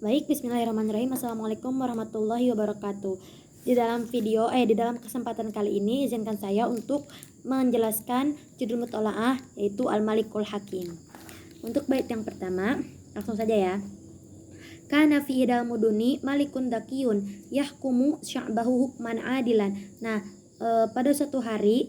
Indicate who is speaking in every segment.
Speaker 1: Baik, bismillahirrahmanirrahim. Assalamualaikum warahmatullahi wabarakatuh. Di dalam kesempatan kali ini izinkan saya untuk menjelaskan judul mutola'ah yaitu Al-Malikul Hakim. Untuk bait yang pertama, langsung saja ya. Kana fi idal muduni malikun dakiyun yahkumu sya'bahu hukman adilan. Nah, pada suatu hari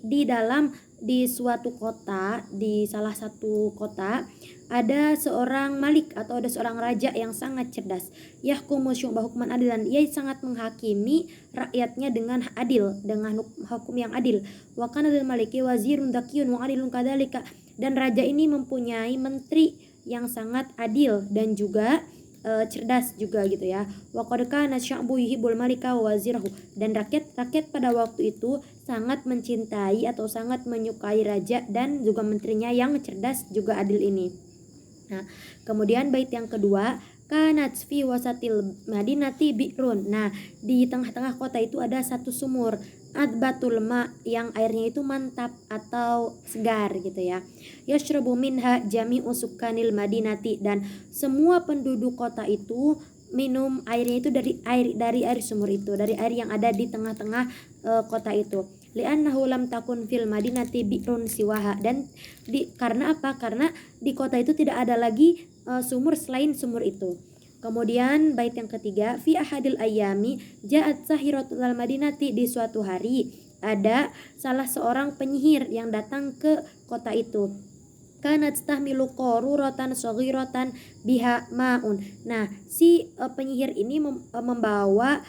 Speaker 1: di suatu kota, di salah satu kota ada seorang malik atau ada seorang raja yang sangat cerdas. Yahkumu syu'bahu hukman adilan. Ia sangat menghakimi rakyatnya dengan adil, dengan hukum yang adil. Wa kana lil maliki wazirun dakiyun wa adilun kadzalika. Dan raja ini mempunyai menteri yang sangat adil dan juga cerdas juga gitu ya. Wa qad kana sya'bu yuhibbul malika wa wazirahu. Dan rakyat pada waktu itu sangat mencintai atau sangat menyukai raja dan juga menterinya yang cerdas juga adil ini. Nah, kemudian bait yang kedua, kanat fi wasatil madinati bi'run. Nah, di tengah-tengah kota itu ada satu sumur, adbatul ma, yang airnya itu mantap atau segar gitu ya. Yashrabu minha jami'u sukanil madinati. Dan semua penduduk kota itu minum airnya itu dari air sumur itu, dari air yang ada di tengah-tengah kota itu. Li'annahu lam takun fil madinati bi'run siwaha. Dan karena apa? Karena di kota itu tidak ada lagi sumur selain sumur itu. Kemudian bait yang ketiga, fi ahadil ayami ja'at sahiratul madinati. Di suatu hari ada salah seorang penyihir yang datang ke kota itu. Kanat tahmilu qaruratan saghiratan biha maun. Nah, si penyihir ini membawa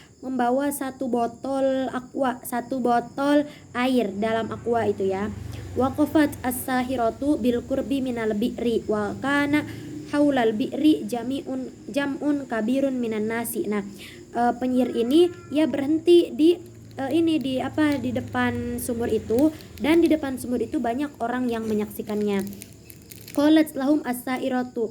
Speaker 1: satu botol aqua, satu botol air dalam aqua itu ya. Waqafat as-sahiratu bil qurbi minal bi'ri wa kana haulal bi'ri jam'un kabirun minan nasi. Nah, penyihir ini ia berhenti di depan sumur itu, dan di depan sumur itu banyak orang yang menyaksikannya. Qalat lahum as-sahiratu.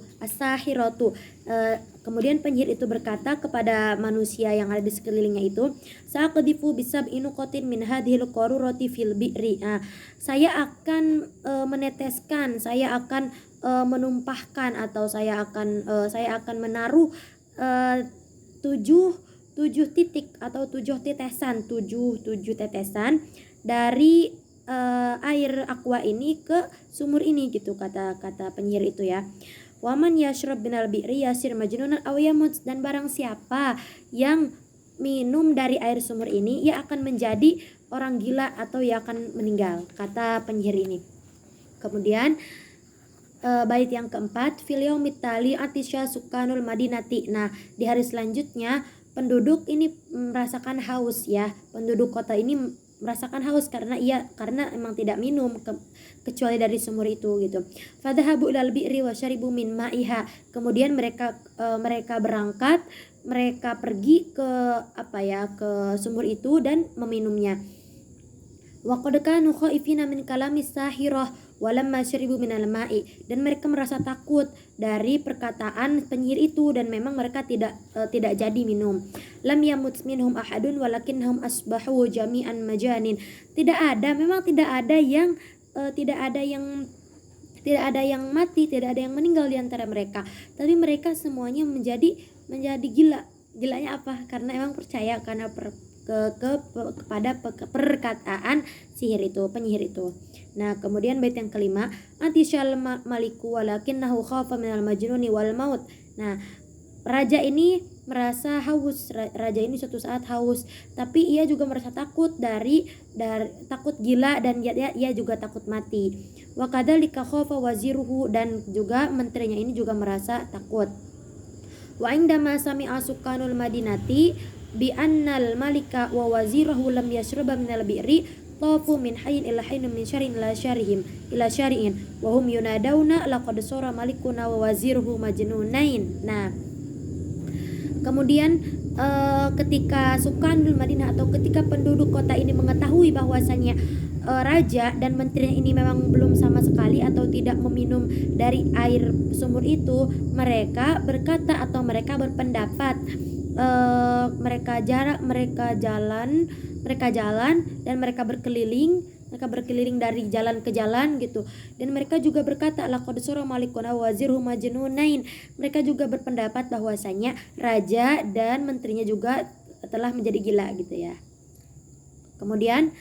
Speaker 1: Kemudian penyihir itu berkata kepada manusia yang ada di sekelilingnya itu, saqdifu bisab'i nuqatin min hadhil qarurati fil bi'ri. Saya akan meneteskan, saya akan menumpahkan, atau saya akan menaruh tujuh titik atau tujuh tetesan dari air aqua ini ke sumur ini gitu, kata penyihir itu ya. Waman yashrab binal bi'ri yasir majnunan aw yamut. Dan barang siapa yang minum dari air sumur ini, ia akan menjadi orang gila atau ia akan meninggal, kata penyihir ini. Kemudian bait yang keempat, fil yaumit tali atisya sukanul madinati. Nah, di hari selanjutnya penduduk ini merasakan haus ya. Penduduk kota ini merasakan haus karena emang tidak minum kecuali dari sumur itu gitu. Fadhahabu ilal bi'ri wa syaribu min ma'iha. Kemudian mereka berangkat, mereka pergi ke sumur itu dan meminumnya. Wa qad kanu khaifina min kalamis sahirah walamma syaribu minal ma'i. Dan mereka merasa takut dari perkataan penyihir itu, dan memang mereka tidak jadi minum. Lam yamut minhum ahadun walakinnahum asbahu jami'an majanin. Tidak ada yang mati, tidak ada yang meninggal di antara mereka, tapi mereka semuanya menjadi gila. Gilanya apa? Karena emang percaya kepada perkataan penyihir itu. Nah, kemudian bait yang kelima, atisyal maliku walakinnahu khafa minal majnuni wal maut. Nah, raja ini merasa haus. Raja ini suatu saat haus, tapi ia juga merasa takut dari takut gila, dan ia juga takut mati. Wa kadzalika khafa waziruhu. Dan juga menterinya ini juga merasa takut. Wa indama sami'a sukanul madinati bi annal malika wa wazirahu lam yashraba minal bi'ri tafu min hayyin ila hayyin min syar'in ila syari'in wa hum yunadawna laqad sara malikuna wa waziruhu majnunain. Nah, kemudian ketika Sukanul Madinah atau ketika penduduk kota ini mengetahui bahwasanya raja dan menterinya ini memang belum sama sekali atau tidak meminum dari air sumur itu, mereka berkata atau mereka berpendapat, mereka jalan dan mereka berkeliling mereka berkeliling dari jalan ke jalan gitu. Dan mereka juga berkata, laqad sura malikuna wazirhu majnunain. Mereka juga berpendapat bahwasanya raja dan menterinya juga telah menjadi gila gitu ya. Kemudian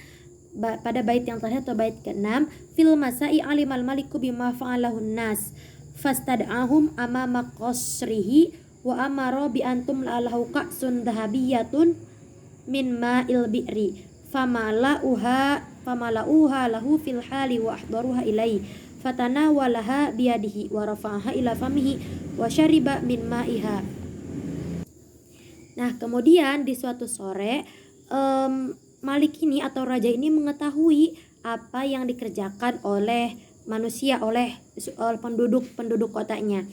Speaker 1: pada bait yang terakhir atau bait ke-6, fil masai alimal maliku bima fa'alahun nas fastad'ahum amama qasrihi wa amara bi antum la'alahu ka'sun dhahabiyatun min ma'il bi'ri famala'uha lahu fil hali wa ahdaruha ilaihi fatanawalaha biyadihi wa rafa'aha ila famihi wa syariba min ma'iha. Nah, kemudian di suatu sore Malik ini atau raja ini mengetahui apa yang dikerjakan oleh manusia, oleh penduduk kotanya.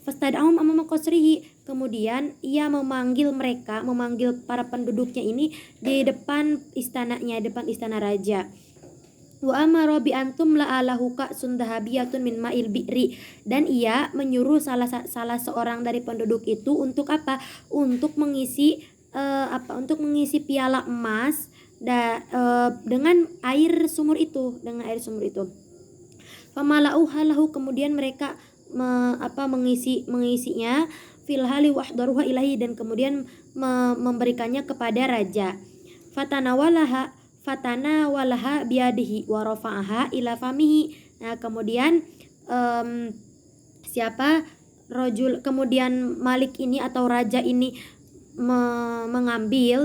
Speaker 1: Fastad'ahum amama qasrihi, kemudian ia memanggil para penduduknya ini di depan istananya, depan istana raja. Wa amara bi antum la'alahu ka'sun dhahabiyatun min ma'il bi'ri, dan ia menyuruh salah seorang dari penduduk itu untuk apa? Untuk mengisi piala emas dengan air sumur itu, Famala'uha lahu, kemudian mereka mengisinya fil hali wahdaruha ilahi, dan kemudian memberikannya kepada raja. Fatanawalaha biyadihi wa rafa'aha ila famihi. Nah, kemudian kemudian Malik ini atau raja ini mengambil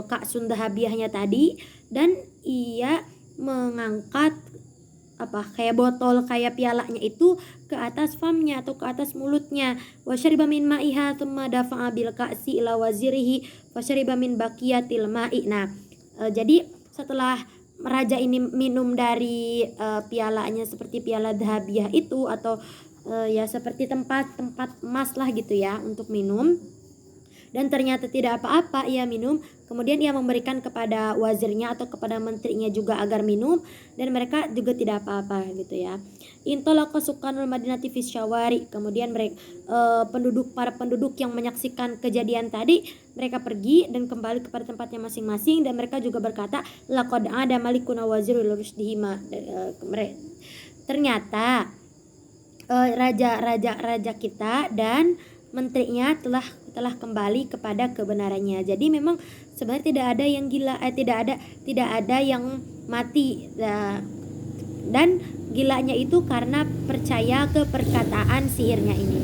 Speaker 1: ka'sun dahabiyahnya tadi, dan ia mengangkat kayak botol, kayak pialanya itu ke atas famnya atau ke atas mulutnya. Wa syariba min ma'iha tsumma dafa'a bil ka'si ila wazirihi wa syariba min baqiyatil ma'i. Nah, jadi setelah raja ini minum dari pialanya seperti piala dahabiyah itu, atau ya seperti tempat emas lah gitu ya untuk minum, dan ternyata tidak apa-apa ia minum, kemudian ia memberikan kepada wazirnya atau kepada menterinya juga agar minum, dan mereka juga tidak apa-apa gitu ya. Intalaqa sukanul madinati fis syawari, kemudian para penduduk yang menyaksikan kejadian tadi, mereka pergi dan kembali kepada tempatnya masing-masing, dan mereka juga berkata, laqad ada malikuna wazirul rusdihima. Ternyata raja kita dan menterinya telah kembali kepada kebenarannya. Jadi memang sebenarnya tidak ada yang gila, tidak ada yang mati, dan gilanya itu karena percaya ke perkataan sihirnya ini.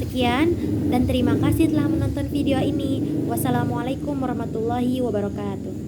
Speaker 1: Sekian dan terima kasih telah menonton video ini. Wassalamualaikum warahmatullahi wabarakatuh.